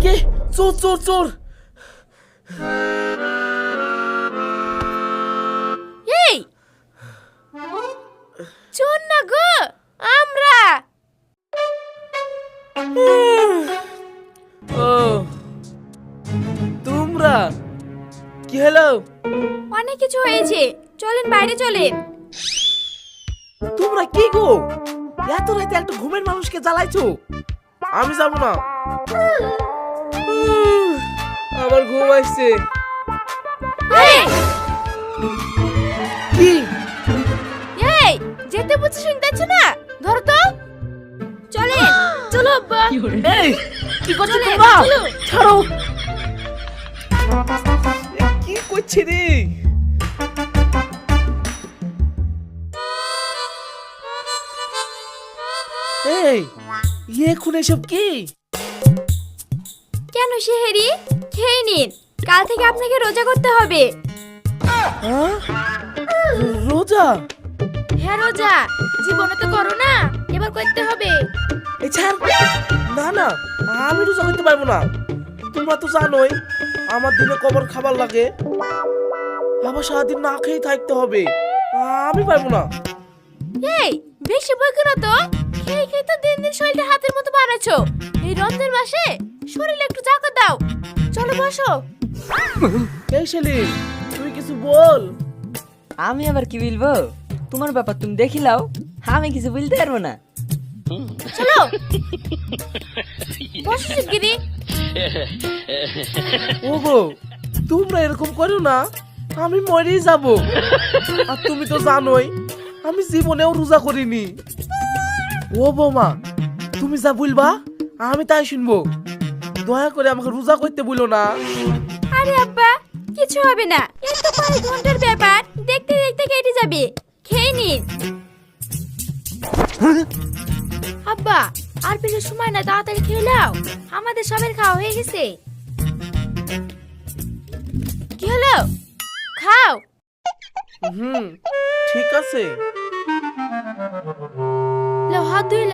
কে চোর চোর চোর। এই চোর না গো, আমরা। ও তোমরা, কি হলো? অনেক কিছু হয়েছে, চলেন বাইরে চলেন। তোমরা কি গো, এত রাতে একটা ঘুমের মানুষকে জ্বালাইছো? আমি যাবো না, আমার ঘুম আসছে। কি এই যেতে বলছি শুনতেছ না? ধরো তো, চলেন। চলো আব্বা। এই কি করছো চলে, তোমরা? চলো। ছাড়ো। এ কি করছে রে? এই এখন এসব কি? কেন শেহেরি? খেয়ে নিন, কাল থেকে আপনাকে রোজা করতে হবে। হ্যাঁ? রোজা? হ্যাঁ রোজা, জীবনে তো করো না, এবার করতে হবে। এই ছাড়। না না, আমি রোজা করতে পারবো না। তোমরা তো জানোই আমার দিনে কবার খাবার লাগে, আবার সারাদিন না খেয়ে থাকতে হবে। আমি পারবো না। এই বেশি বই কেন তো, খেয়ে খেয়ে তো দিন দিন শরীরটা হাতের মতো বানাচ্ছো। এই রমজান মাসে শরীরে একটু জাকাত দাও। চলো বসো। এই সেলিম, তুই কিছু বল। আমি আবার কি বলবো? তোমার ব্যাপার তুমি দেখিলাও, আমি কিছু বলতে পারবো না। চলো বসো শিগগিরি। ওগো, তোমরা এরকম করো না, আমি মরেই যাব। আর তুমি তো জানোই আমি জীবনেও রোজা করিনি। ও বৌমা, তুমি যা বলবা আমি তাই শুনবো। দয়া করে আমাকে রোজা করতে বলো না। আরে আব্বা, কিছু হবে না, এই তো কয়েক ঘন্টার ব্যাপার, দেখতে দেখতে কেটে যাবে। খেয়ে নিন। আব্বা আর বেশি সময় না, তাড়াতাড়ি খেয়ে নাও, আমাদের সবার খাওয়া হয়ে গেছে। কি হলো, খাও। ঠিক আছে। লো হাত ধুই।